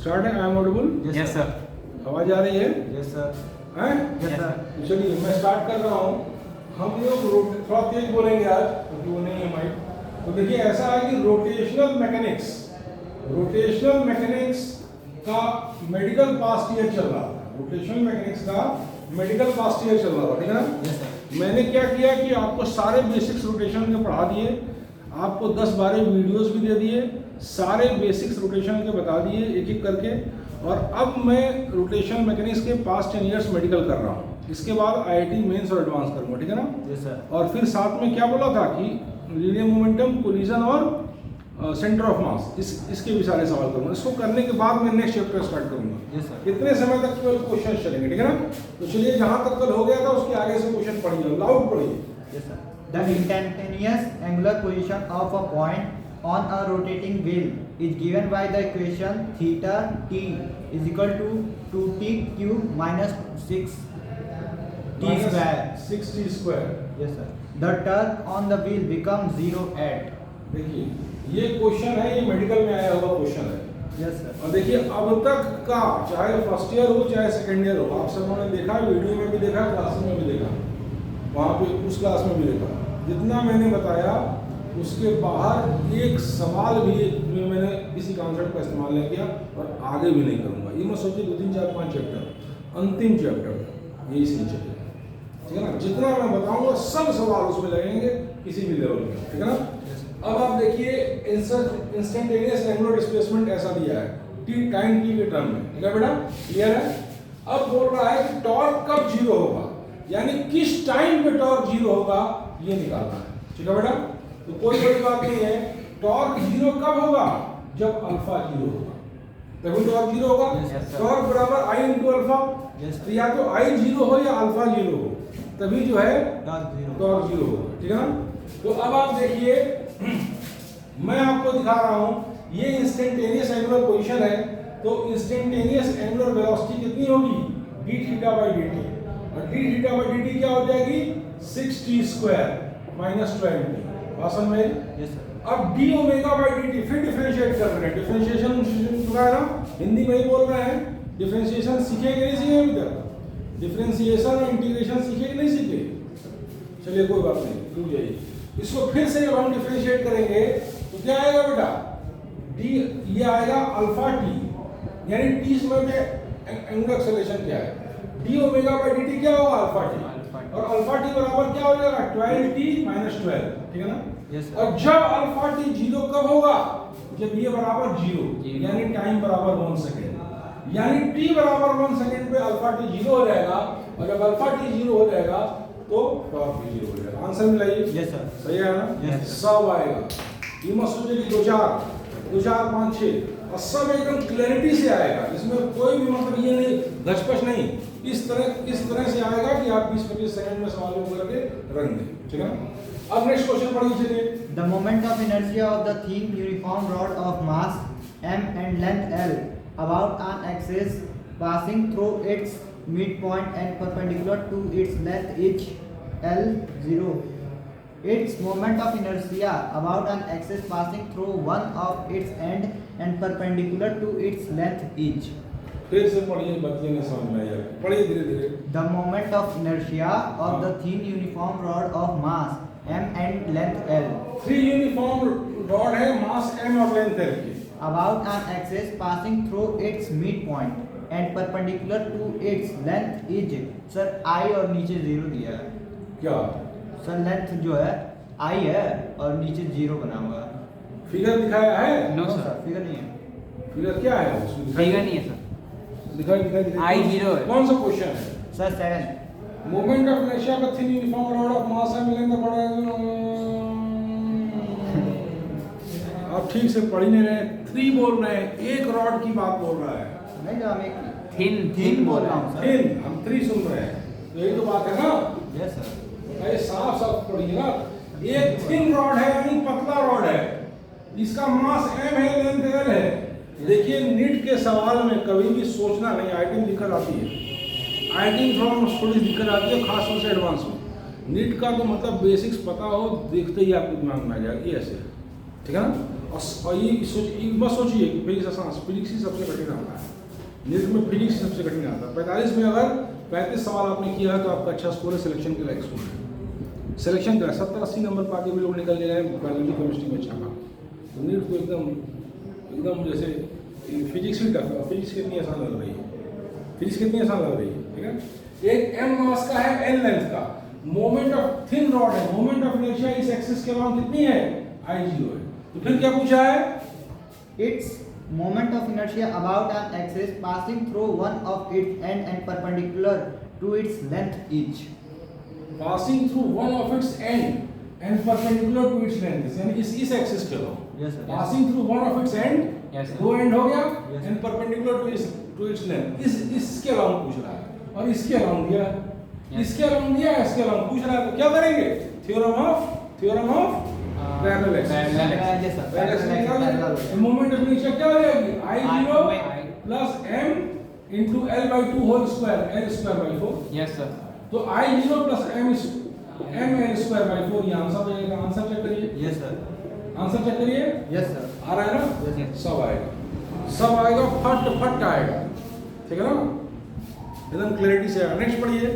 Start है। I am audible? Yes sir. आवाज आ रही है? Yes sir. हैं? Yes sir. तो चलिए मैं स्टार्ट कर रहा हूँ। हम लोग थोड़ा तेज बोलेंगे आज क्योंकि वो नहीं है माइक। तो देखिए ऐसा है कि रोटेशनल मैकेनिक्स का मेडिकल पास्ट ईयर चल रहा था। रोटेशनल मैकेनिक्स का मेडिकल पास्ट ईयर चल रहा था, ठीक है ना? Yes sir. मैंने क्या किया कि आपको सारे बेसिक्स रोटेशन के पढ़ा दिए, आपको 10-12 वीडियोस भी दे दिए, सारे बेसिक्स रोटेशन के बता दिए एक एक करके। और अब मैं रोटेशन मैकेनिक्स के पास्ट 10 ईयर्स मेडिकल कर रहा हूँ। इसके बाद आईआईटी मेंस और एडवांस करूँगा, ठीक है ना? Yes sir. और फिर साथ में क्या बोला था कि लीनियर मोमेंटम, कोलिजन और सेंटर ऑफ मास, इसके भी सारे सवाल करूँगा। इसको करने के बाद मैं नेक्स्ट चैप्टर स्टार्ट करूँगा। Yes sir. इतने समय तक केवल क्वेश्चन चलेंगे, ठीक है ना? तो चलिए जहाँ तक कल हो गया था उसके आगे से क्वेश्चन पढ़िए, लाउड पढ़िए। Yes sir. The instantaneous angular position of a point on a rotating wheel is given by the equation theta t is equal to 2t cube minus 6t square. 6t square. Yes sir. The torque on the wheel becomes 0 at. देखिए ये question है, ये medical में आया हुआ question है। Yes sir. और देखिए अब तक का, चाहे फर्स्ट ईयर हो चाहे सेकेंड ईयर हो, आप सबों ने देखा, वीडियो में भी देखा, क्लास में भी देखा, वहाँ पे उस क्लास में भी देखा। जितना मैंने बताया उसके बाहर एक सवाल भी मैंने किसी कॉन्सेप्ट का इस्तेमाल नहीं किया और आगे भी नहीं करूँगा। ये मैं सोचिए 2, 3, 4, 5 चैप्टर, अंतिम चैप्टर यही सही चलेगा, ठीक है ना? जितना मैं बताऊँगा सब सवाल उसमें लगेंगे किसी भी लेवल में, ठीक है ना? अब आप देखिए इंस्टेंटेनियस एंगुलर डिस्प्लेसमेंट ऐसा दिया है टी टाइम टी के टर्म में, ठीक है बेटा? क्लियर है? अब बोल रहा है कि टॉर्क कब जीरो होगा, यानी किस टाइम पे टॉर्क जीरो होगा ये निकालना है, ठीक है बेटा? तो कोई बड़ी बात नहीं है। टॉर्क जीरो कब होगा? जब अल्फा जीरो होगा, तभी टॉर्क जीरो होगा। टॉर्क बराबर आई इंटू अल्फा। तो या तो आई जीरो हो या अल्फा जीरो हो, तभी जो है टॉर्क जीरो होगा, ठीक है ना? तो अब आप देखिए मैं आपको दिखा रहा हूं, ये इंस्टेंटेनियस एंगुलर पोजीशन है। तो इंस्टेंटेनियस एंगुलर वेलोसिटी कितनी होगी? D theta by D T. और D theta by D T क्या हो जाएगी? 6t square minus 12t। बात समझ में? Yes sir. अब D omega by D T फिर डिफरेंशिएट कर रहे हैं। डिफरेंशिएशन सुना है ना, हिंदी में ही बोल रहे हैं। डिफरेंशिएशन सीखे कि नहीं सीखे अभी तक? डिफरेंशिएशन और इंटीग्रेशन सीखे कि नहीं सीखे? चलिए कोई बात नहीं, रुक जाइए। इसको फिर से जब हम डिफरेंशिएट करेंगे तो क्या आएगा बेटा? डी, ये आएगा अल्फा टी, यानी टी समय पे एंगुलर एक्सेलरेशन क्या है? D omega by D T क्या होगा? Alpha T. और अल्फा टी बराबर क्या हो जाएगा? 12t माइनस 12, ठीक है ना? Yes sir. और जब अल्फा टी जीरो कब होगा? जब ये बराबर जीरो, यानी टाइम बराबर 1 सेकेंड, यानी टी बराबर 1 सेकेंड पे अल्फा टी जीरो हो जाएगा। और जब अल्फा टी जीरो हो जाएगा तो टॉर्क भी जीरो हो जाएगा। आंसर मिलाइए। Yes sir. सही है ना? Yes. सब आएगा। ये मत सोचिए कि 2, 4, 5, 6 और सब एकदम क्लैरिटी से आएगा। इसमें कोई भी मतलब ये नहीं, घचपच नहीं। इस तरह से आएगा कि आप 20-25 सेकंड में सवाल को करके रख दें, ठीक है? अब नेक्स्ट क्वेश्चन पढ़िए चलिए। The moment of inertia of the thin uniform rod of mass m and length L about an axis passing through its midpoint and perpendicular to its length each L0. Its moment of inertia about an axis passing through one of its end and perpendicular to its length each. फिर से पढ़िए, बच्चे ने समझ में आया। पढ़िए धीरे धीरे। The moment of inertia of the thin uniform rod of mass m and length L 3 uniform rod है, मास m और लेंथ l की, about an axis passing through its midpoint and perpendicular to its length is sir I और नीचे 0 दिया है। क्या sir length जो है I है और नीचे 0 बना हुआ है। फिगर दिखाया है? नो सर, फिगर नहीं है। फिगर क्या है उसमें? फिगर नहीं है सर। दिखाई I0 है। कौन सा क्वेश्चन है? सर 7 मोमेंट ऑफ इनर्शिया का thin uniform rod of mass m length बड़ा। आप ठीक से पढ़ ही नहीं रहे, 3 बोल रहे हैं, एक रॉड की बात बोल रहा है। नहीं तो हम एक थिन बोल रहा हूँ सर। थिन, हम 3 सुन रहे हैं, तो यही तो बात है ना? Yes sir. अरे साफ साफ पढ़िए ना। एक थिन रॉड है यानी पतला रॉड है, इसका मास m है, लेंथ l है। देखिए नीट के सवाल में कभी भी सोचना नहीं, आइटम दिक्कत आती है। आइटम थोड़ा थोड़ी दिक्कत आती है, खास तौर से एडवांस में। नीट का तो मतलब बेसिक्स पता हो, देखते ही आपके दिमाग में आ जाएगा, ये ऐसे, ठीक है ना? और ये मत सोचिए कि फिजिक्स आसान, फिजिक्स ही सबसे कठिन आता है, नीट में फिजिक्स ही सबसे कठिन आता है। 45 में अगर 35 सवाल आपने किया है तो आपका अच्छा स्कोर है, सिलेक्शन के लायक स्कोर है। सिलेक्शन का 70-80 नंबर पाके भी लोग निकल गए बायोलॉजी केमिस्ट्री में अच्छा पाके, तो नीट को एकदम जैसे फिजिक्स ही टफ है। फिजिक्स कितनी आसान लग रही है, फिजिक्स कितनी आसान लग रही है, ठीक है। एक m मास का है, n लेंथ का, मोमेंट ऑफ थिन रॉड है, मोमेंट ऑफ इनर्शिया इस एक्सिस के अराउंड कितनी है, I0 है। तो फिर क्या पूछा है, its moment of inertia about an axis passing through one of its end and perpendicular to its length each. Passing through one of its end end perpendicular to its length, यानी इस axis के around, Yes, sir. Passing through one of its end, Yes, sir. दो end हो गया, Yes, end perpendicular to its length, इसके around पूछ रहा है, और इसके अराउंड दिया है, इसके अराउंड दिया है, इसके अराउंड पूछ रहा है, तो क्या करेंगे, theorem of parallel axis. Yes, sir. Parallel moment of inertia क्या हो जाएगी, I0 plus m into L/2 whole square, L²/4। Yes, sir. तो I0 प्लस m L²/4, ये आंसर हो जाएगा। आंसर चेक करिए, Yes, sir. आंसर चेक करिए, Yes, sir. आ रहा है ना, Yes, sir. सब आएगा, सब आएगा, फट आएगा, ठीक है ना, एकदम क्लैरिटी से आएगा। नेक्स्ट पढ़िए,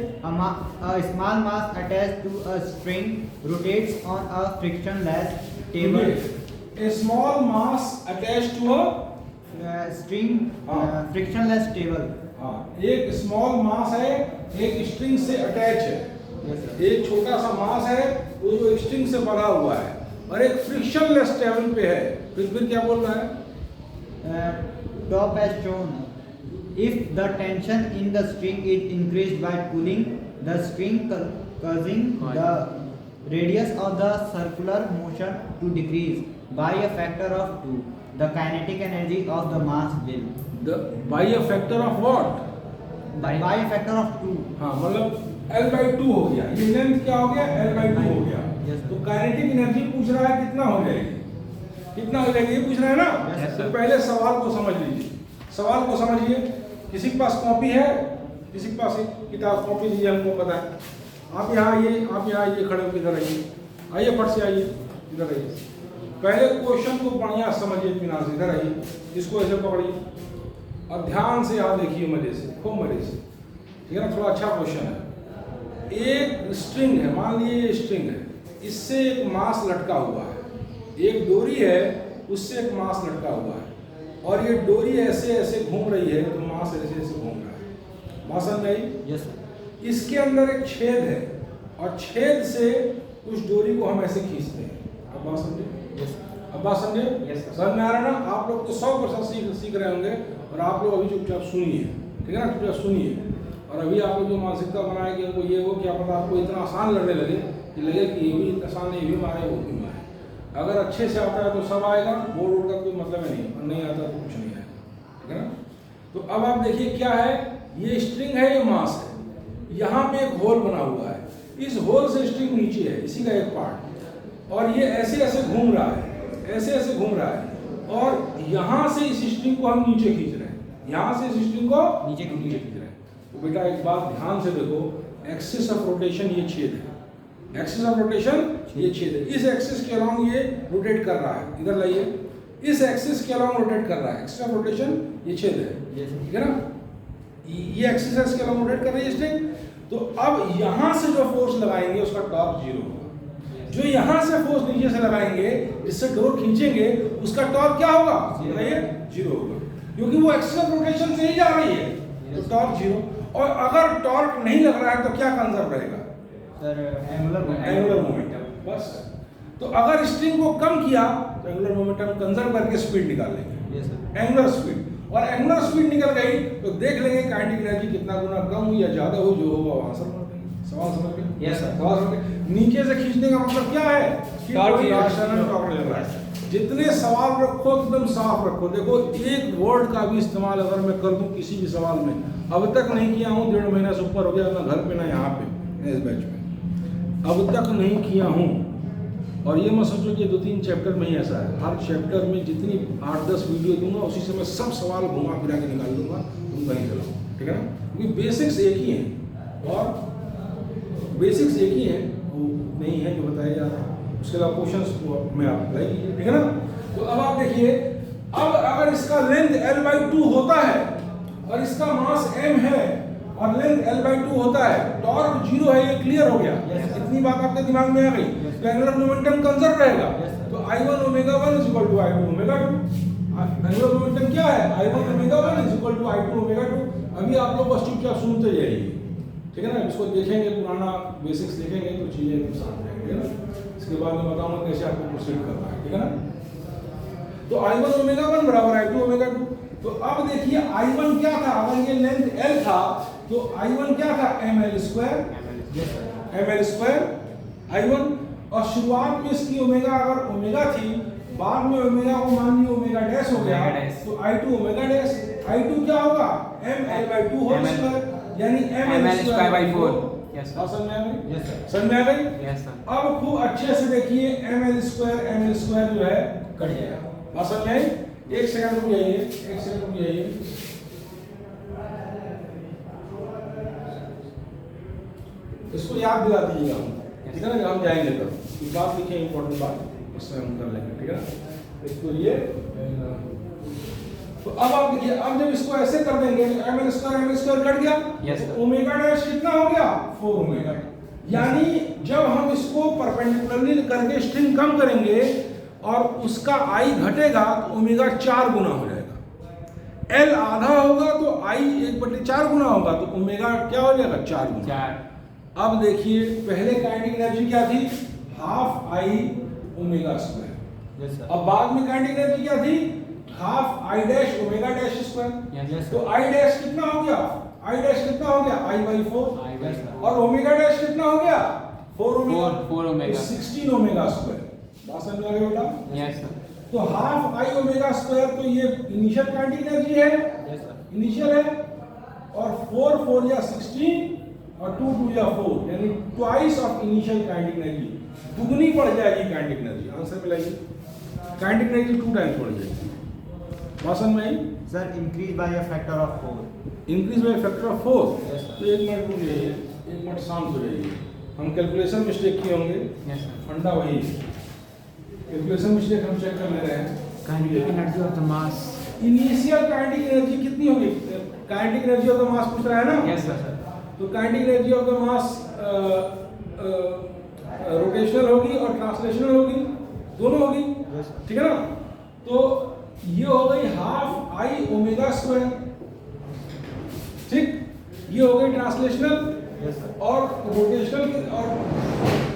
A small mass attached to a string rotates on a frictionless table. A small mass attached to a String हाँ। frictionless table. हाँ, एक स्मॉल मास है, एक स्ट्रिंग से अटैच है, Yes, sir. एक छोटा सा मास है वो जो स्ट्रिंग से बंधा हुआ है, और एक फ्रिक्शनलेस टेबल पे है। फिर क्या बोल रहा है, Top as shown. If the tension in the string is increased by pulling the string, causing the radius of the circular motion to decrease by a factor of 2, the kinetic energy of the mass will. By a factor of what, By a factor of 2. हाँ मतलब L/2 हो गया, ये length क्या हो गया, L/2 हो गया। Yes, sir. तो काइनेटिक एनर्जी पूछ रहा है कितना हो जाएगी, कितना हो जाएगी, ये पूछ रहा है ना। Yes, तो sir. पहले सवाल को समझ लीजिए, सवाल को समझिए। किसी के पास कॉपी है, किसी के पास एक किताब कॉपी लीजिए, हमको पता है। आप यहाँ आइए, आप यहाँ आइए, खड़े होकर इधर आइए, आइए फट से आइए, इधर आइए। पहले क्वेश्चन को बढ़िया समझिए, इत्मीनान से, इधर आइए, इसको ऐसे पकड़िए और ध्यान से यहाँ देखिए, मजे से, खूब मजे से, ठीक है ना। थोड़ा अच्छा क्वेश्चन है। एक स्ट्रिंग है, मान लीजिए ये स्ट्रिंग है, इससे एक मास लटका हुआ है, एक डोरी है, उससे एक मास लटका हुआ है, और ये डोरी ऐसे ऐसे घूम रही है, तो मास ऐसे ऐसे घूम रहा है। बात समझ में आई? Yes, sir. इसके अंदर एक छेद है, और छेद से उस डोरी को हम ऐसे खींचते हैं। अब बात समझे? Yes, sir. अब बात समझे? Yes, sir. समझ में आ रहा है ना? आप लोग तो 100% सीख रहे होंगे, और आप लोग अभी चुपचाप सुनिए, ठीक है ना, चुपचाप सुनिए। और अभी आप लोग जो मानसिकता बनाए कि उनको ये वो, क्या पता आपको इतना आसान लगने लगे कि लगे कि ये भी आसान है, ये भी मारे, वो भी मारे। अगर अच्छे से आता है तो सब आएगा, बोर्ड वोर्ड का कोई मतलब है नहीं, और नहीं आता तो कुछ नहीं है, ठीक है ना। तो अब आप देखिए क्या है, ये स्ट्रिंग है, ये मास है, यहाँ पे एक होल बना हुआ है, इस होल से स्ट्रिंग नीचे है, इसी का एक पार्ट, और ये ऐसे ऐसे घूम रहा है, ऐसे ऐसे घूम रहा है, और यहाँ से इस स्ट्रिंग को हम नीचे खींच रहे हैं, यहाँ से इस स्ट्रिंग को नीचे खींच रहे हैं। तो बेटा एक बात ध्यान से देखो, एक्सिस ऑफ रोटेशन ये छेद है, एक्सिस ऑफ रोटेशन ये छेद है, इस एक्सिस के अराउंड ये रोटेट कर रहा है, इधर लाइए, इस एक्सिस के अराउंड रोटेट कर रहा है, एक्सिस ऑफ रोटेशन ये छेद है, Yes, sir. ठीक है ना। ये एक्सिस के अराउंड रोटेट कर रही है स्ट्रिंग। तो अब यहाँ से जो फोर्स लगाएंगे उसका टॉर्क 0 होगा, जो यहाँ से फोर्स नीचे से लगाएंगे, जिससे डोर खींचेंगे, उसका टॉर्क क्या होगा, बताइए, 0 होगा, क्योंकि वो एक्सिस ऑफ रोटेशन से ही जा रही है, तो टॉर्क 0। और अगर टॉर्क नहीं लग रहा है तो क्या कंजर्व रहेगा, Sir, angular एंगुलर मोमेंटम, बस। तो अगर स्ट्रिंग को कम किया तो एंगुलर मोमेंटम कंजर्व करके स्पीड निकाल लेंगे, Yes, sir. एंगुलर स्पीड, और एंगुलर स्पीड निकल गई तो देख लेंगे काइनेटिक एनर्जी कितना गुना कम हुई या ज्यादा हुई, जो होगा वो आंसर मार देंगे। सवाल समझ गए? Yes, sir. सवाल समझ गए? नीचे से खींचने का मतलब क्या है कि Torque कोई zero. एक्सटर्नल टॉर्क लग रहा है। जितने सवाल रखो एकदम साफ रखो। देखो एक वर्ड का भी इस्तेमाल अगर मैं कर दूं किसी भी सवाल में, अब तक नहीं किया हूं, 1.5 महीना से ऊपर हो गया, ना घर पे ना यहाँ पे इस बैच में, अब तक नहीं किया हूं। और ये मत सोचो कि 2-3 चैप्टर में ही ऐसा है, हर चैप्टर में जितनी 8-10 वीडियो दूंगा उसी से मैं सब सवाल घुमा फिरा के निकाल दूंगा, तुम कहीं चलाओ, ठीक है ना, क्योंकि बेसिक्स एक ही हैं, और बेसिक्स एक ही हैं, वो नहीं है जो बताया जा रहा है। उसके अलावा क्वेश्चंस को मैं आप अप्लाई कीजिए, ठीक है ना। तो अब आप देखिए, अब अगर इसका लेंथ L/2 होता है और इसका मास m है और लेंथ L/2 होता है, टॉर्क 0 है, ये क्लियर हो गया। इतनी बात आपके दिमाग में आ गई। तो एंगुलर मोमेंटम कंजर्व रहेगा। तो I1 omega 1 is equal to I2 omega 2। Angular momentum क्या है? I1 omega 1 is equal to I2 omega 2। अभी आप लोग बस चुपचाप सुनते जाइए, ठीक है ना। इसको देखेंगे, पुराना बेसिक्स देखेंगे तो चीजें एकदम साफ रहेंगी, है ना। इसके बाद मैं बताऊंगा कैसे आपको प्रोसीड करना है, ठीक है ना। तो I1 ओमेगा 1 बराबर I2 ओमेगा 2। तो अब देखिए I1 क्या था? अगर ये लेंथ L था तो I1 क्या था? ml square I1। और शुरुआत में इसकी ओमेगा अगर ओमेगा थी, बाद में ओमेगा को मान लिया ओमेगा डैश हो गया, तो I2 ओमेगा डैश। I2 क्या होगा? ml/2 होल स्क्वायर, यानी ml स्क्वायर बाय 4। यस समझ में आ गई? Yes sir. समझ में आ गई? Yes sir. अब खूब अच्छे से देखिए, ml स्क्वायर जो है कट गया। समझ में आई? एक सेकंड रुक जाइए, एक सेकंड रुक जाइए। इसको याद दिला दीजिएगा, ठीक है ना। हम जाएंगे तब एक बात लिखे, इंपॉर्टेंट बात, इसमें हम कर लेंगे, ठीक है ना। इसको ये तो अब आप देखिए, अब जब इसको ऐसे कर देंगे, ml स्क्वायर कट गया। Yes, तो sir. ओमेगा डैश कितना हो गया? 4 ओमेगा। यानी जब हम इसको परपेंडिकुलरली करके स्ट्रिंग कम करेंगे और उसका I घटेगा तो ओमेगा 4 गुना हो जाएगा। L आधा होगा तो I 1/4 गुना होगा, तो ओमेगा क्या हो जाएगा? 4 गुना। 4। अब देखिए, पहले काइनेटिक एनर्जी क्या थी? Half I omega square. Yes sir. अब बाद में काइनेटिक एनर्जी क्या थी? Half I dash omega dash square. Yes तो I डैश कितना हो गया? I डैश कितना हो गया? I/4। Yes sir. और ओमेगा डैश कितना हो गया? 4 ओमेगा। 4 ओमेगा। तो 16 ओमेगा स्क्वायर। बात समझ में आ गई बेटा? Yes sir. तो हाफ I ओमेगा स्क्वायर, तो ये इनिशियल काइनेटिक एनर्जी है, यस सर। इनिशियल है। और 4 या 16 और 2 या 4, यानी twice of initial kinetic energy, दुगनी बढ़ जाएगी काइनेटिक एनर्जी। आंसर मिलाइए, काइनेटिक एनर्जी 2 टाइम्स बढ़ जाएगी। मौसम में Sir, increase by a factor of 4. Increase by factor of 4। Yes, sir. तो एक मिनट रुक जाइए, एक मिनट शांत हो जाइए। हम कैलकुलेशन मिस्टेक किए होंगे, यस सर। फंडा वही है। कैलकुलेशन मिस्टेक हम चेक कर ले रहे हैं। Kinetic energy of the mass. Initial kinetic energy कितनी होगी? Kinetic energy of the mass पूछ रहा है ना। Yes sir. तो kinetic energy of the mass rotational होगी और ट्रांसलेशनल होगी, दोनों होगी, Yes, sir. ठीक है ना। तो ये हो गई हाफ I ओमेगा स्क्वायर, ठीक। ये हो गई ट्रांसलेशनल Yes, sir. और रोटेशनल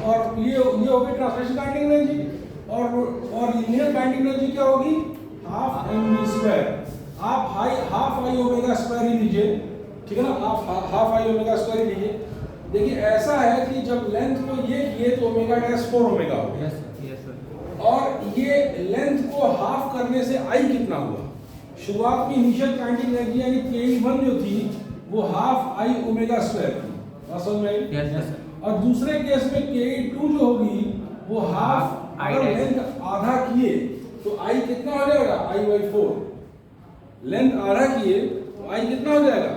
और ये हो गई ट्रांसलेशन काइनेटिक एनर्जी। और लीनियर काइनेटिक एनर्जी क्या होगी? Half mv square. आप हाफ I ओमेगा स्क्वायर ही लीजिए, ठीक है ना। आप हाफ I ओमेगा स्क्वायर ही लीजिए। देखिए, ऐसा है कि जब लेंथ को ये किए तो ओमेगा डैश 4 ओमेगा हो गया। Yes sir. Yes sir. और ये लेंथ को हाफ करने से I कितना हुआ? शुरुआत में इनिशियल काइनेटिक एनर्जी यानी Ke1 जो थी वो हाफ I ओमेगा स्क्वायर थी, समझ में आई? Yes sir. और दूसरे केस में Ke2 जो होगी वो हाफ I अगर डैश। लेंथ आधा किए तो I कितना हो जाएगा? I/4। लेंथ आधा किए तो I कितना हो जाएगा?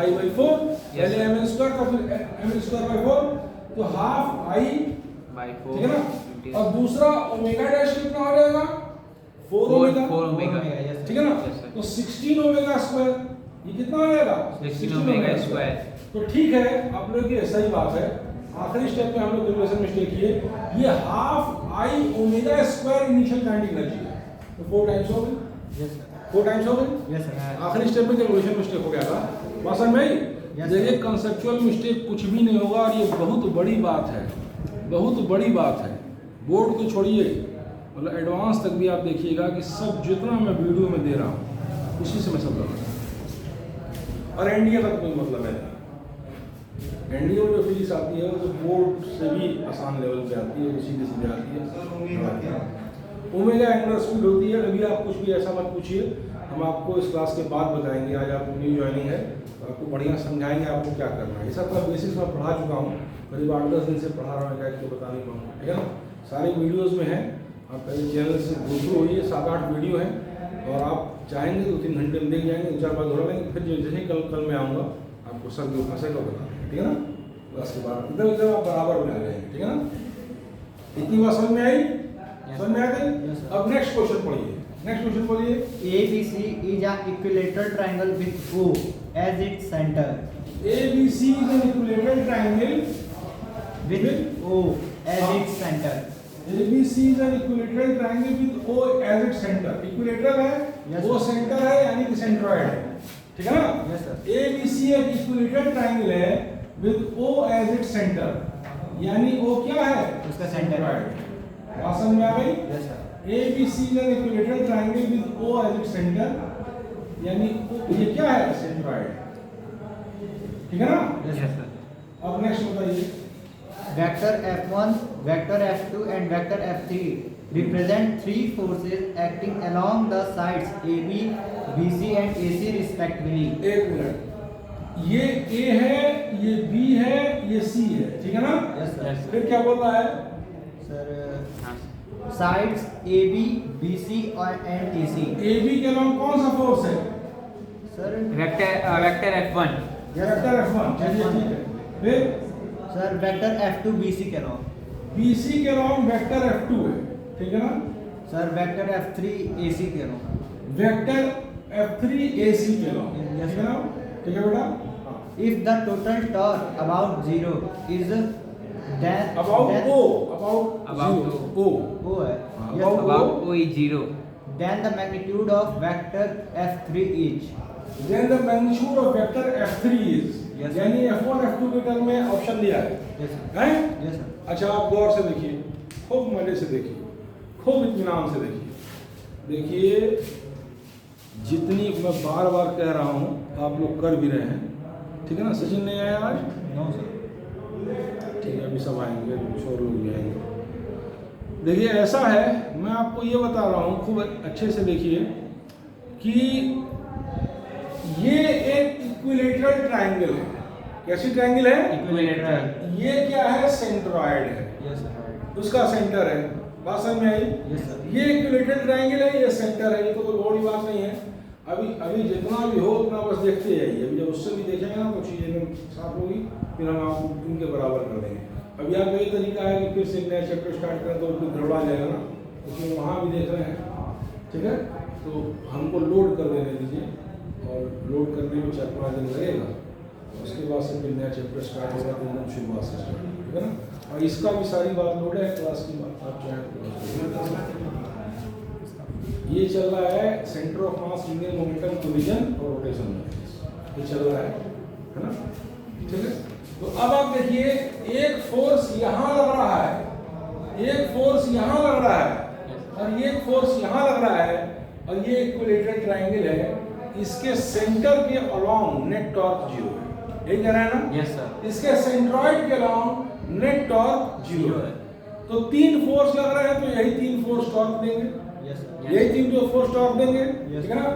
I/4। पहले ml स्क्वायर का फिर ml स्क्वायर बाय 4, तो हाफ I, बाय 4। ठीक है ना। और दूसरा ओमेगा डैश कितना हो जाएगा? 4 ओमेगा, 4 ओमेगा। ठीक है ना। Yes, sir. तो 16 ओमेगा स्क्वायर, ये कितना हो जाएगा? 16 ओमेगा स्क्वायर। तो ठीक है, आप लोग की सही बात है। आखिरी स्टेप में हम लोग कैलकुलेशन मिस्टेक किए। ये half I omega square initial kinetic energy है, तो 4 टाइम्स हो गई। Yes, sir. 4 टाइम्स हो गई। Yes, sir. आखिरी स्टेप में कैलकुलेशन मिस्टेक हो गया था, वासन भाई। Yes, देखिए, sir. कंसेप्चुअल मिस्टेक कुछ भी नहीं होगा और ये बहुत बड़ी बात है, बहुत बड़ी बात है। बोर्ड को छोड़िए, मतलब एडवांस तक भी आप देखिएगा कि सब जितना मैं वीडियो में दे रहा हूँ उसी से मैं सब लगा। और एनडीए का तो कोई मतलब है नहीं। एनडीए में जो फीस आती है वो तो बोर्ड से भी आसान लेवल पे आती है, सीधे सीधे आती है। ओमेगा एंगुलर स्पीड होती है। अभी आप कुछ भी ऐसा मत पूछिए, हम आपको इस क्लास के बाद बताएंगे। आज आपको न्यू ज्वाइनिंग है तो आपको बढ़िया समझाएंगे आपको क्या करना है। ये सब का बेसिक्स मैं पढ़ा चुका हूँ, करीब 8-10 दिन से पढ़ा रहा हूँ, क्या बता नहीं पाऊँगा, ठीक है ना। सारी वीडियोज़ में है, आप पहले चैनल से गो थ्रू होइए। 7-8 वीडियो हैं और आप चाहेंगे 2-3 घंटे में देख जाएंगे, 2-4 बार दोहरा लेंगे। फिर जैसे ही कल मैं आऊँगा आपको सर जो फंसेगा बता देंगे, ठीक है ना। क्लास के बाद इधर उधर आप बराबर में आ जाएंगे, ठीक है ना। इतनी बात समझ में आई? समझ में आ गई? Yes, sir. अब नेक्स्ट क्वेश्चन पढ़िए, नेक्स्ट क्वेश्चन पढ़िए। ABC is an equilateral triangle with O as its center. ABC is an equilateral triangle With O as its center. ABC is an equilateral triangle with O as its center. Equilateral है, Yes, O sir. Centre है यानी कि centroid है, ठीक है ना? Yes, sir. ABC एक equilateral triangle है with O as its center, यानी O क्या है? उसका center है। Centroid। बात समझ में आ गई? Yes, sir. ABC is an equilateral triangle with O as its center, यानी ये क्या है? सेंट्रॉइड, ठीक है ना? Yes, Yes, sir. sir. अब नेक्स्ट बताइए। Vector F1, vector F2 and vector F3 represent three forces acting along the sides AB, BC and AC respectively. एक मिनट, ये A है, ये B है, ये C है, ठीक है ना? Yes, sir. Yes, sir. फिर क्या बोल रहा है? Sir, हाँ, sides AB, BC and AC. AB के नाम कौन सा फोर्स है? Sir, vector F1. Vector F1, चलिए ठीक है। फिर sir vector F2 BC के नाम. BC के नाम वेक्टर F2 है, ठीक है ना? Sir vector F3 AC के नाम. वेक्टर F3 AC के नाम, Yes, ठीक है ना? ठीक है बेटा? हाँ। If the total torque about 0 is then About then, O, about About zero, O. O है. हाँ, Yes, about sir. About O is 0. Then the magnitude of vector F3 is. Then the magnitude of vector F3 is, Yes, sir. यानी F1 F2 के term में option दिया है, Yes, sir. हैं? Yes, sir. अच्छा आप गौर से देखिए, खूब मजे से देखिए, खूब इत्मीनान से देखिए। देखिए जितनी मैं बार बार कह रहा हूँ आप लोग कर भी रहे हैं, ठीक है ना? सचिन नहीं आया आज? No, sir. ठीक है, अभी सब आएंगे, कुछ और लोग भी आएंगे। देखिए ऐसा है, मैं आपको ये बता रहा हूँ, खूब अच्छे से देखिए कि ये एक इक्विलेटरल ट्रायंगल है। कैसी ट्रायंगल है? Equilateral. ये क्या है? सेंट्रॉइड है, Yes, sir. उसका सेंटर है। बात समझ में आई? Yes, sir. ये इक्विलेटरल ट्रायंगल है, ये सेंटर है, ये तो कोई बड़ी बात नहीं है। अभी अभी जितना भी हो उतना बस देखते जाइए, अभी जब उससे भी देखेंगे ना तो चीज़ें एकदम साफ होगी, फिर हम आपको इनके बराबर कर देंगे। अभी आप यही तरीका है कि फिर से एक नया चैप्टर स्टार्ट करें तो फिर गड़बड़ा जाएगा ना, क्योंकि वहाँ भी देख रहे हैं, ठीक है? तो हमको लोड कर देने दीजिए, और लोड करने में 4-5 दिन लगेगा, उसके बाद से फिर नया चैप्टर स्टार्ट होगा, तो एकदम शुरुआत से स्टार्ट होगा, ठीक है ना? और इसका भी सारी बात लोड है, क्लास की बात आप चाहें तो ये चल रहा है centre of mass, linear momentum, collision और रोटेशन में ये चल रहा है ना? ठीक है। तो अब आप देखिए, एक फोर्स यहाँ लग रहा है, एक फोर्स यहाँ लग रहा है, और ये फोर्स यहाँ लग रहा है, और ये इक्विलेटरल ट्रायंगल है, इसके सेंटर के अलोंग नेट टॉर्क 0 है, यही कह रहा है ना? Yes, sir. इसके सेंट्रॉइड के अलोंग नेट टॉर्क 0 है। तो 3 फोर्स लग रहे हैं, तो यही 3 फोर्स टॉर्क देंगे, Yes, sir. यही 3 जो फोर्स टॉर्क देंगे, Yes. ठीक है ना?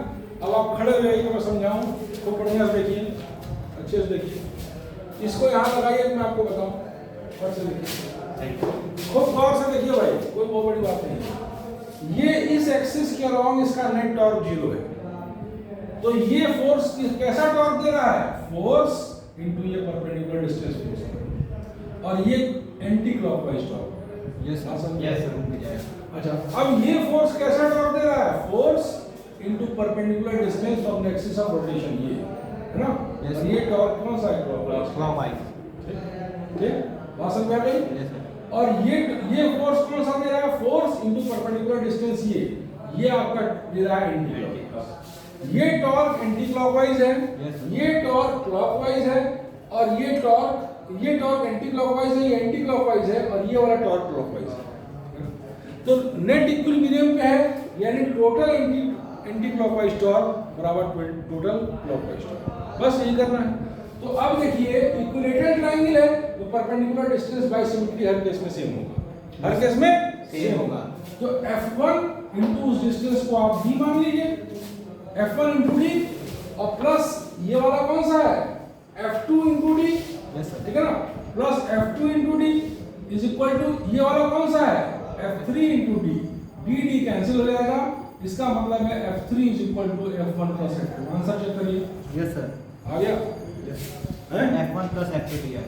अब आप खड़े हो जाइए तो मैं समझाऊं, खूब बढ़िया से देखिए, अच्छे से देखिए। इसको यहाँ लगाइए, मैं आपको बताऊं, और से देखिए, खूब गौर से देखिए भाई, कोई बहुत बड़ी बात नहीं है। ये इस एक्सिस के अलोंग इसका नेट टॉर्क 0 है, तो ये फोर्स कैसा टॉर्क दे रहा है? फोर्स इनटू ये परपेंडिकुलर डिस्टेंस फोर्स, और ये anti clockwise torque. Yes, sir. समझ Yes, आया? sir. हो जाएगा. अच्छा, अब ये फोर्स कैसा टॉर्क दे रहा है? Force into perpendicular distance from the axis of rotation, ये है ना? Yes, और ये टॉर्क कौन सा है? क्लॉकवाइज। Clockwise. ठीक, बात समझ में आ गई? Yes, sir. और ये फोर्स कौन सा दे रहा है? फोर्स इनटू परपेंडिकुलर डिस्टेंस, ये आपका दे रहा है एंटी क्लॉकवाइज। ये टॉर्क एंटी क्लॉकवाइज है, Yes, sir. ये टॉर्क क्लॉकवाइज है, और ये टॉर्क एंटी क्लॉकवाइज है, ये एंटी क्लॉकवाइज है, और ये वाला टॉर्क क्लॉकवाइज है। तो नेट इक्विलिब्रियम पे है, यानी टोटल एंटी क्लॉकवाइज टॉर्क बराबर टोटल क्लॉकवाइज टॉर्क, बस यही करना है। तो अब देखिए, इक्विलेटरल ट्रायंगल है, तो perpendicular distance by symmetry her case में सेम होगा, हर केस में सेम होगा। तो F1 इनटू उस डिस्टेंस को आप d मान लीजिए, F1 इनटू d, और प्लस ये वाला कौन सा है? F2 into d, Yes, sir. ठीक है ना? Plus F2 into d is equal to ये वाला कौन सा है? F3 into d, d cancel हो जाएगा, इसका मतलब है F3 is equal to F1 plus F2। Answer check करिए, Yes, sir. आ गया? Yes. हैं? F1 plus F2 दिया.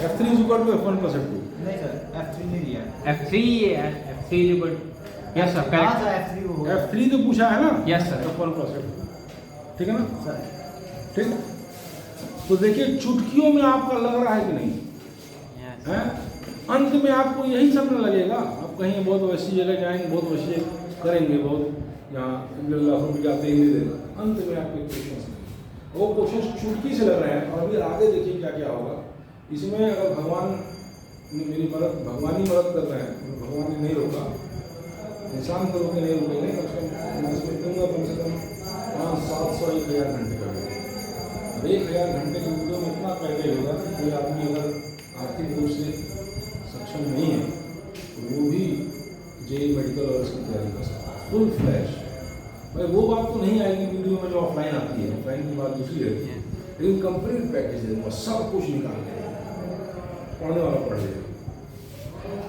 F3 is equal to F1 plus F2। नहीं सर, F3 नहीं दिया. F3 है, F3 is equal to Yes, sir. कहाँ Correct. से F3 हो गया? F3 तो पूछा है ना? Yes, sir. F1 plus F2, ठीक है ना? सर ठीक। तो देखिए चुटकियों में आपका लग रहा है कि नहीं Yes. है? अंत में आपको यही सब न लगेगा। आप कहीं बहुत वैसी जगह जाएंगे, बहुत वैसे करेंगे, बहुत यहाँ लाखों रुपये जाते ही नहीं देगा, अंत में आपके क्वेश्चन वो क्वेश्चन चुटकी से लग रहे हैं। और अभी आगे देखिए क्या क्या होगा इसमें। अगर भगवान ने मेरी मदद, भगवान ही मदद कर रहे हैं, तो भगवान ने नहीं रोका, इंसान तो रोके नहीं रुकेंगे, मैं इसमें दूंगा कम से कम 500, 700, 1000 घंटे का वीडियो। अब 1000 घंटे के वीडियो में इतना पैकेज होगा कि कोई आदमी अगर आर्थिक रूप से सक्षम नहीं है तो वो भी जेई मेडिकल और इसकी तैयारी कर सकता है फुल फ्लैश। भाई वो बात तो नहीं आएगी वीडियो में जो ऑफलाइन आती है, ऑफलाइन की बात दूसरी रहती है, लेकिन कंप्लीट पैकेज है, सब कुछ निकाल के पढ़ने वाला पढ़ लेगा।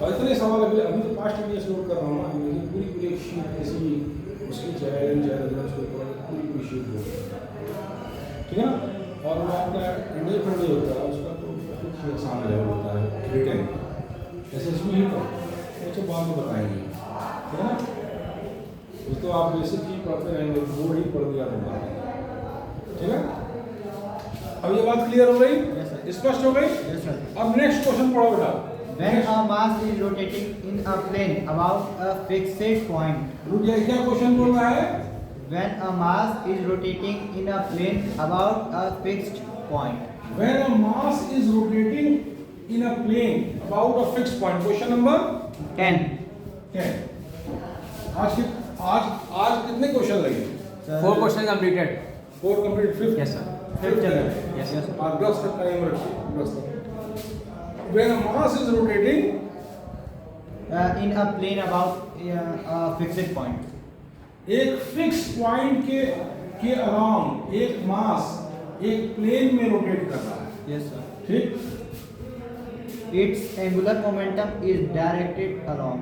और इतने सवाल अभी तो पास्ट वीडियो लोड कर रहा हूँ ना, लेकिन पूरी एक शीट किसी उसकी रेफरेंस के ऊपर पूरी शीट लोड, ठीक है ना। और वो आपका इंडिया फंड होता है, उसका तो कुछ ही आसान लेवल होता है रिटर्न, SSB ही तो अच्छा बाद में बताएंगे, ठीक है ना। तो आप बेसिक ही पढ़ते रहेंगे, बोर्ड ही पढ़ दिया होगा, ठीक है। अब ये बात क्लियर हो गई, स्पष्ट हो गई। Yes, sir. अब नेक्स्ट क्वेश्चन पढ़ो बेटा। When a mass is rotating in a plane about a fixed point. रुक जाइए, क्या क्वेश्चन बोल रहा है? When a mass is rotating in a plane about a fixed point. When a mass is rotating in a plane about a fixed point. Question number 10. 10. आज कितने question लगे? Sir, 4 questions completed. 4 complete, 5th। Yes, sir. Fifth चलो। Yes, Yes, sir. और 10 तक time रखिए, 10 तक। When a mass is rotating In a plane about a fixed point. एक fix point के अराउंड एक मास एक प्लेन में रोटेट कर रहा है, Yes, sir. ठीक। Its angular momentum is directed along.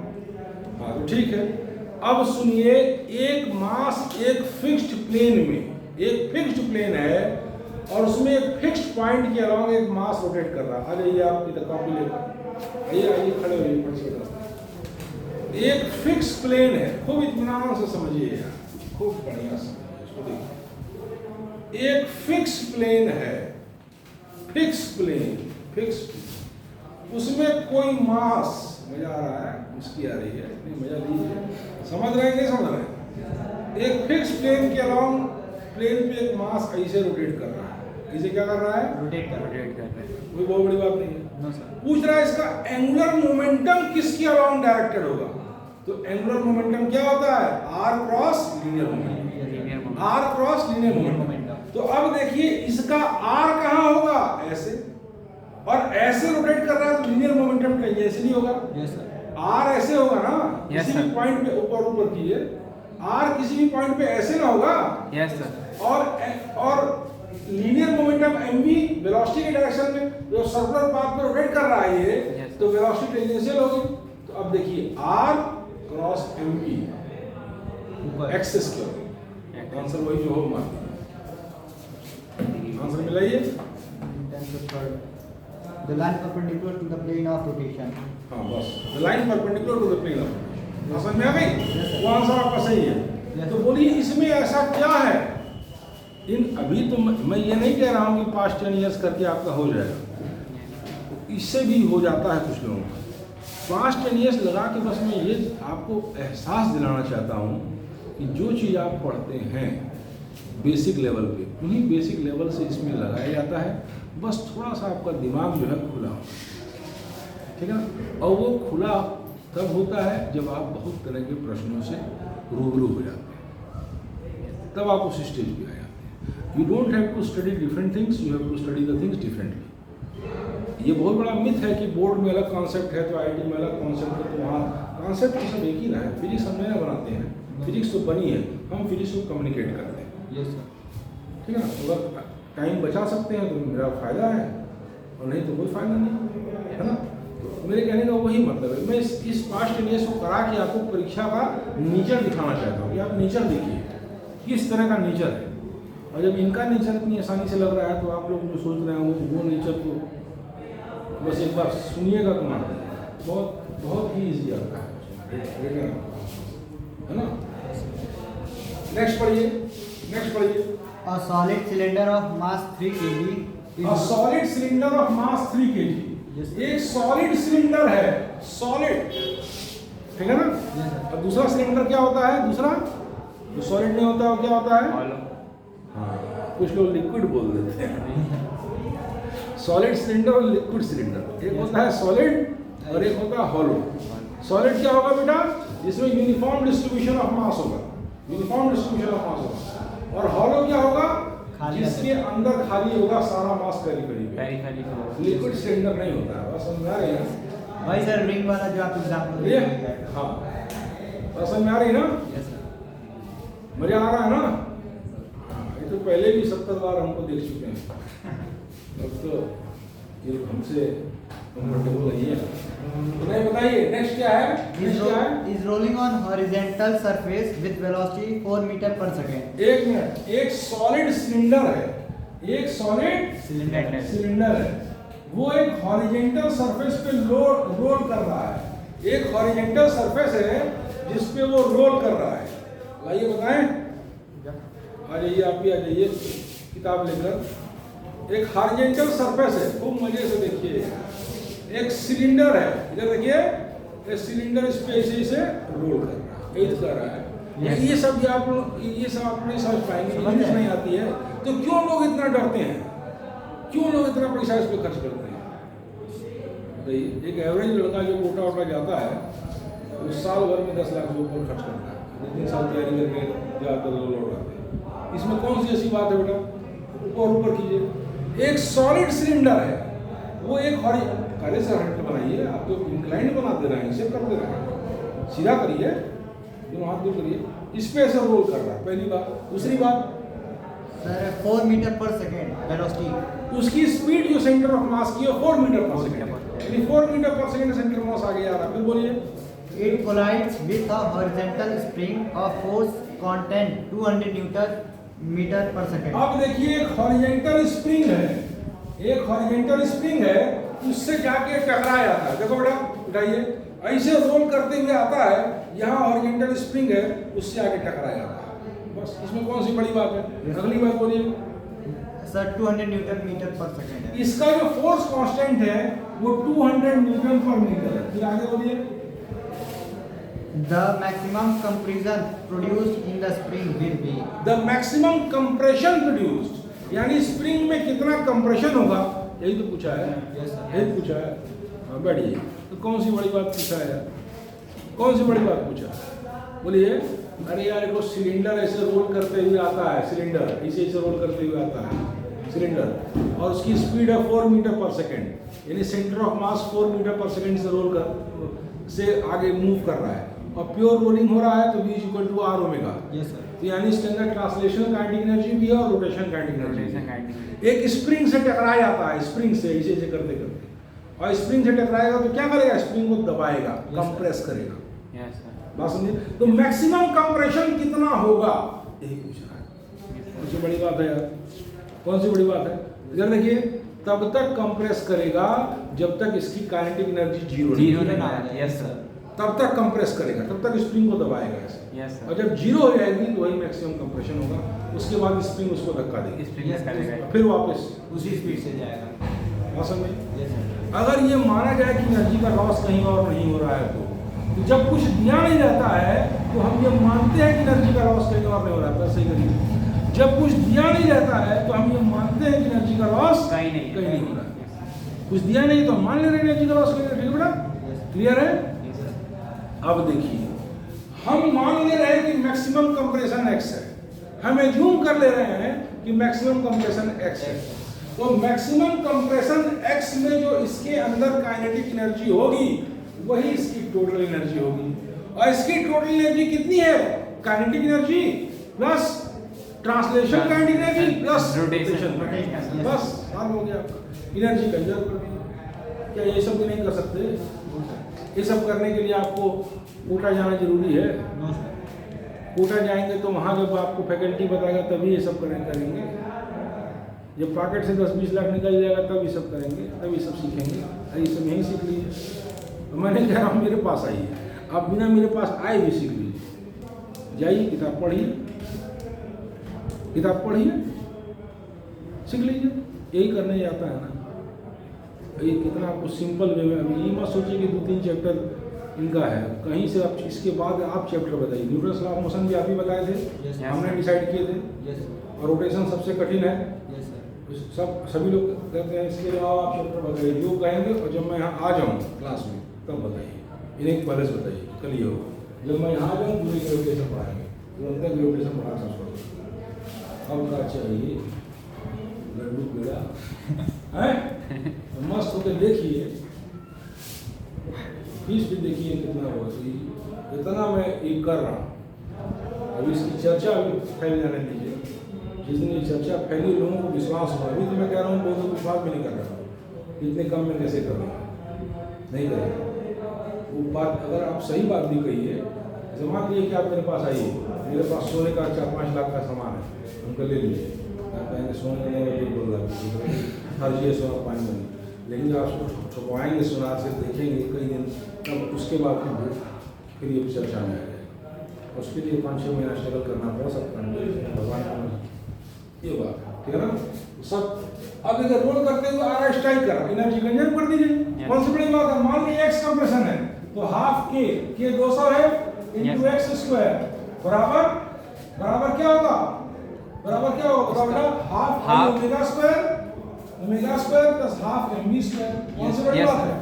हाँ तो ठीक है। अब सुनिए, एक मास एक फिक्स्ड प्लेन में, एक फिक्स्ड प्लेन है और उसमें एक फिक्स्ड पॉइंट के अलावा एक मास रोटेट कर रहा है। आ जाइए आप इधर कॉपी लेकर आइए, आइए खड़े होइए, फट से रास्ते। एक फिक्स प्लेन है, खूब इत्मीनान से समझिए यार, खूब बढ़िया समझिए इसको। देखिए एक फिक्स प्लेन है, फिक्स प्लेन, फिक्स, उसमें कोई मास, मजा आ रहा है, मुस्की आ रही है, इतनी मजा लीजिए, समझ रहे हैं नहीं समझ रहे हैं। एक फिक्स प्लेन के अलावा प्लेन पे एक मास ऐसे रोटेट कर रहा है, ऐसे क्या कर रहा है, Rotate कर Rotate कर रहे हैं. कोई बहुत बड़ी बात नहीं है। No, sir. पूछ रहा है इसका एंगुलर मोमेंटम किसके अराउंड डायरेक्टेड होगा, तो एंगुलर मोमेंटम क्या होता है, R cross linear momentum, Linear moment. R cross linear momentum. तो अब देखिए इसका आर कहाँ होगा, ऐसे, और ऐसे रोटेट कर रहा है तो लीनियर मोमेंटम कहीं ऐसे नहीं होगा, Yes, sir. आर ऐसे होगा ना, Yes, किसी भी sir. पॉइंट पे ऊपर कीजिए, आर किसी भी पॉइंट पे ऐसे ना होगा, Yes, sir. और लीनियर मोमेंटम mv वेलोसिटी के डायरेक्शन में जो सर्कुलर पाथ में रोटेट कर रहा है ये, Yes, तो वेलोसिटी टेंजेंशियल होगी। तो अब देखिए r क्रॉस mv ऊपर। एक्सिस क्या होगा, आंसर वही जो होगा, answer मिलाइए। The line perpendicular to the plane of rotation. हाँ बस, the line perpendicular to the plane of, समझ में आ गई, वो आंसर आपका सही है। तो बोलिए इसमें ऐसा क्या है, इन अभी तो मैं ये नहीं कह रहा हूँ कि पास्ट 10 ईयर्स करके आपका हो जाएगा, इससे भी हो जाता है कुछ लोगों का। पास्ट 10 ईयर्स लगा के बस मैं ये आपको एहसास दिलाना चाहता हूँ कि जो चीज़ आप पढ़ते हैं बेसिक लेवल पे, उन्हीं बेसिक लेवल से इसमें लगाया जाता है, बस थोड़ा सा आपका दिमाग जो है खुला हो, ठीक है ना। और वो खुला तब होता है जब आप बहुत तरह के प्रश्नों से रूबरू हो जाते हैं, तब आप उस स्टेज पे आ जाते हैं। You don't have to study different things, you have to study the things differently. ये बहुत बड़ा मिथ है कि बोर्ड में अलग कॉन्सेप्ट है तो आईटी में अलग कॉन्सेप्ट है, तो वहाँ कॉन्सेप्ट तो सब एक ही ना है। फिजिक्स हम नया बनाते हैं, फिजिक्स तो बनी है, हम फिजिक्स को कम्युनिकेट करते हैं, Yes, sir. ठीक है ना। अगर टाइम बचा सकते हैं तो मेरा फ़ायदा है, और नहीं तो कोई फ़ायदा नहीं है ना। तो मेरे कहने का वही मतलब है। मैं इस पास्ट ईयर्स को करा के आपको परीक्षा का नेचर दिखाना चाहता हूँ कि आप नेचर देखिए किस तरह का नेचर है। और जब इनका नेचर इतनी आसानी से लग रहा है तो आप लोग जो सोच रहे हैं वो नेचर को बस एक बार सुनिएगा तो मान बहुत बहुत ही ईजी आता है। है ना। नेक्स्ट पढ़िए, नेक्स्ट पढ़िए। A solid cylinder of mass 3 kg A solid cylinder of mass 3 kg। Yes, sir. एक सॉलिड सिलेंडर है, सॉलिड, ठीक है ना। Yes, sir. और दूसरा सिलेंडर क्या होता है, दूसरा जो सॉलिड नहीं होता वो क्या होता है? हाँ, कुछ लोग लिक्विड बोल देते हैं। सॉलिड सिलेंडर और लिक्विड सिलेंडर, एक होता है सॉलिड और एक होता है हॉलो। सॉलिड क्या होगा बेटा, जिसमें यूनिफॉर्म डिस्ट्रीब्यूशन ऑफ मास होगा, यूनिफॉर्म डिस्ट्रीब्यूशन ऑफ मास होगा। और हॉलो क्या होगा, खाली जिसके अंदर खाली होगा सारा मास करीब पेरिफेरी लिक्विड सिलेंडर नहीं होता है, बस समझ आ रही है भाई सर रिंग वाला जो आप एग्जांपल ये? दे रहे हैं। हाँ, बस समझ में आ रही है ना, यस सर। मजा आ रहा है ना। हाँ, ये तो पहले भी 70 बार हमको देख चुके हैं, अब तो ये हमसे कंफर्टेबल नहीं है। तो नहीं, बताइए नेक्स्ट क्या है, नेक्स्ट क्या है? Is rolling on horizontal surface with velocity 4 metre पर सेकेंड। एक मिनट, एक सॉलिड सिलेंडर है, एक सॉलिड सिलेंडर सिलेंडर है, वो एक हॉरिजेंटल सरफेस पे रोल कर रहा है। एक हॉरिजेंटल सरफेस है जिस पे वो रोल कर रहा है। आइए बताएं, आ जाइए, आप भी आ जाइए किताब लेकर। एक हॉरिजेंटल सरफेस है, खूब मजे से देखिए। एक सिलेंडर है, इधर देखिए, ये सिलेंडर इस पे ऐसे रोल कर रहा है, ऐसे कर रहा है। ये सब आप नहीं समझ पाएंगे, इंग्लिश नहीं आती है तो क्यों लोग इतना डरते हैं, क्यों लोग इतना पैसा इस पर खर्च करते हैं? बताइए, एक एवरेज लड़का जो कोटा वोटा जाता है वो साल भर में 10 लाख से ऊपर खर्च करता है, 2-3 साल तैयारी करके ज़्यादातर लोग लौट आते हैं। इसमें कौन सी ऐसी बात है बेटा, ऊपर कीजिए। एक सॉलिड सिलेंडर है, वो एक पहले से हट बनाइए, आप तो इंक्लाइंड बना दे रहे हैं, इसे करते रहे, सीधा करिए, दोनों हाथ दूर करिए, इस पे ऐसे रोल कर रहा है, पहली बात। दूसरी बात सर 4 मीटर पर सेकेंड वेलोसिटी। उसकी स्पीड जो सेंटर ऑफ मास की है 4 मीटर पर सेकेंड, यानी 4 मीटर पर सेकेंड सेंटर मास आगे आ रहा है। फिर बोलिए। It collides with a horizontal spring of force content 200 newton metre पर सेकेंड। अब देखिए, एक हॉरिजेंटल स्प्रिंग है, एक हॉरिजेंटल स्प्रिंग है, उससे जाके टकराया जाता है। देखो बेटा, उठाइए, ऐसे रोल करते हुए आता है, यहाँ हॉरिजेंटल स्प्रिंग है, उससे आगे टकराया जाता है। बस इसमें कौन सी बड़ी बात है? अगली बात बोलिए। सर 200 न्यूटन मीटर पर सेकेंड है। इसका जो फोर्स कांस्टेंट है वो 200 न्यूटन पर मीटर है। फिर आगे बोलिए। The maximum compression produced in the spring will be। The maximum compression produced, यानी स्प्रिंग में कितना कंप्रेशन होगा, यही तो पूछा है। Yes, sir. यही पूछा है। हाँ, बैठिए। तो कौन सी बड़ी बात पूछा है, कौन सी बड़ी बात पूछा है? बोलिए। अरे यार, देखो सिलेंडर ऐसे रोल करते हुए आता है, सिलेंडर ऐसे रोल करते हुए आता है सिलेंडर, और उसकी स्पीड है 4 मीटर पर सेकेंड, यानी सेंटर ऑफ मास 4 मीटर पर सेकेंड से रोल कर से आगे मूव कर रहा है, और प्योर रोलिंग हो रहा है, तो V = R omega. Yes sir. तो यानी इसके अंदर ट्रांसलेशन काइनेटिक एनर्जी भी है और रोटेशन काइनेटिक एनर्जी भी है। एक स्प्रिंग से टकरा जाता है, स्प्रिंग से ऐसे ऐसे करते करते, और स्प्रिंग से टकराएगा तो क्या करेगा, स्प्रिंग को दबाएगा, कंप्रेस करेगा। बात समझिए। तो मैक्सिमम कंप्रेशन कितना होगा, यही पूछ रहा है। कौन सी बड़ी बात है यार, कौन सी बड़ी बात है? इधर देखिए, तब तक कंप्रेस करेगा जब तक इसकी काइनेटिक एनर्जी जीरो ना आ जाए। Yes sir. तब तक कंप्रेस करेगा, तब तक स्प्रिंग को दबाएगा ऐसे। यस और जब जीरो हो जाएगी तो वही मैक्सिमम कंप्रेशन होगा, उसके बाद स्प्रिंग उसको धक्का देगी, स्प्रिंग करेगा, फिर वापस उसी स्पीड से जाएगा। बात समझे? Yes sir. अगर ये माना जाए कि एनर्जी का लॉस कहीं और नहीं हो रहा है, तो जब कुछ दिया नहीं जाता है तो हम ये मानते हैं कि एनर्जी का लॉस कहीं और नहीं हो रहा है। सही करिए। जब कुछ दिया नहीं जाता है तो हम ये मानते हैं कि एनर्जी का लॉस कहीं नहीं हो रहा है। कुछ दिया नहीं तो हम मान ले रहे हैं एनर्जी का लॉस कहीं नहीं। ठीक है बेटा, क्लियर है? अब देखिए, हम मान ले रहे हैं कि मैक्सिमम कंप्रेशन x है, हम एज्यूम कर ले रहे हैं कि मैक्सिमम कंप्रेशन x है। तो मैक्सिमम कंप्रेशन x में जो इसके अंदर काइनेटिक एनर्जी होगी वही इसकी टोटल एनर्जी होगी, और इसकी टोटल एनर्जी कितनी है, kinetic energy plus translation kinetic energy plus rotation. बस सॉल्व हो गया, एनर्जी कंजर्व कर दी। क्या ये सब भी नहीं कर सकते? ये सब करने के लिए आपको कोटा जाना जरूरी है। No sir. कोटा जाएंगे तो वहाँ जब आपको फैकल्टी बताएगा तभी ये सब करेंगे। जब पॉकेट से 10-20 लाख निकल जाएगा तब ये सब करेंगे, तब ये सब सीखेंगे। ये सब यहीं सीख लीजिए। तो मैं नहीं कह रहा हूँ मेरे पास आइए, आप बिना मेरे पास आए भी सीख लीजिए। जाइए किताब पढ़िए, किताब पढ़िए, सीख लीजिए। यही करने जाता है ना, ये कितना आपको सिंपल वे में। अभी ये मत सोचिए कि 2-3 चैप्टर इनका है, कहीं से आप इसके बाद आप चैप्टर बताइए। न्यूटन्स लॉ ऑफ मोशन भी आप ही बताए थे, Yes, हमने sir. डिसाइड किए थे। Yes, और रोटेशन सबसे कठिन है, yes, sir. सभी लोग कहते हैं इसके अलावा आप चैप्टर बताइए, जो कहेंगे। और जब मैं यहाँ आ जाऊँ क्लास में तब बताइए, इन्हें पहले से बताइए, कल ये होगा। जब मैं यहाँ आ जाऊँ पूरी ग्रेविटेशन पढ़ाएंगे, तुरंत ग्रेविटेशन पढ़ा था उसको। अब क्या चाहिए लड्डू पेड़ा है, तो मस्त होकर देखिए, फीस भी देखिए कितना होगा। इतना मैं ये कर रहा हूँ, अभी इसकी चर्चा अभी फैल जाने दीजिए। जिस दिन ये चर्चा फैली लोगों को विश्वास हुआ, अभी तो मैं कह रहा हूँ लोगों को विश्वास भी नहीं कर रहा, इतने कम में कैसे करूँगा, नहीं करेगा वो बात। अगर आप सही बात भी कहिए, जमा लिए कि आप मेरे पास आइए, मेरे पास सोने का 4-5 लाख का सामान है, उनको ले लीजिए। आप कहेंगे सोने नहीं है, बोल रहा हर चीज़ सोना पानी में। लेकिन जब आप छुपवाएंगे सुनार से, देखेंगे कई दिन, तब उसके बाद फिर ये चर्चा में आएगा। उसके लिए 5-6 महीना स्ट्रगल करना पड़ सकता है, भगवान ये बात ठीक है ना सब। अब इधर रोल करते हुए आर स्ट्राइक करा, एनर्जी कंजर्व कर दीजिए। कौन सी बड़ी बात है, मान लीजिए एक्स कंप्रेशन है तो हाफ के 200 है इंटू एक्स स्क्वायर बराबर क्या होगा, बराबर क्या होगा बेटा, half omega square plus half M V square. कौन सी बड़ी बात है।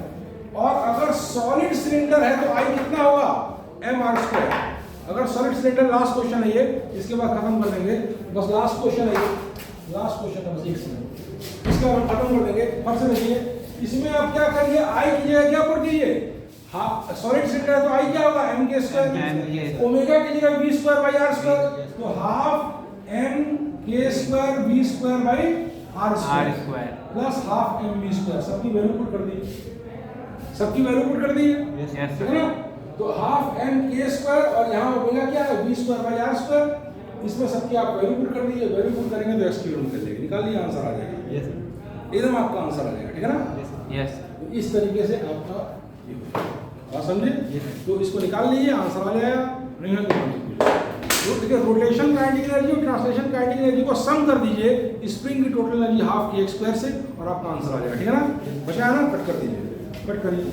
और अगर सॉलिड सिलेंडर है तो आई कितना होगा, एम आर स्क्वायर। अगर सॉलिड सिलेंडर, लास्ट क्वेश्चन है ये, इसके बाद खत्म कर देंगे, बस लास्ट क्वेश्चन है ये, लास्ट क्वेश्चन है बस एक मिनट, इसके बाद खत्म कर देंगे। फर्स्ट से देखिए, इसमें आप क्या करिए, आई की जगह क्या पुट कीजिए, हाफ सॉलिड सिलेंडर है तो आई क्या होगा, एम के स्क्वायर, ओमेगा की जगह V square by R square, तो half M K square V square by R square plus half M V square. सबकी वैल्यू पुट कर दी, सबकी वैल्यू पुट कर दी, Yes, ठीक है ना। तो हाफ एम के स्क्वायर और यहाँ ओमेगा क्या है, V square by R square. इसमें सबकी आप वैल्यू पुट कर दीजिए, वैल्यू पुट करेंगे तो एक्स की वैल्यू निकल जाएगी, निकाल लीजिए, आंसर आ जाएगा। Yes, sir. एकदम आपका आंसर आ जाएगा, ठीक है ना। Yes. तो इस तरीके से आपका ये बात समझे, तो इसको निकाल लीजिए, आंसर आ जाएगा। नहीं है तो देखिए, रोटेशन काइनेटिक एनर्जी और ट्रांसलेशन काइनेटिक एनर्जी को सम कर दीजिए, स्प्रिंग की टोटल एनर्जी हाफ के एक्स स्क्वायर से, और आपका आंसर आ जाएगा, ठीक है ना। बचा है ना, कट कर दीजिए, कट करिए।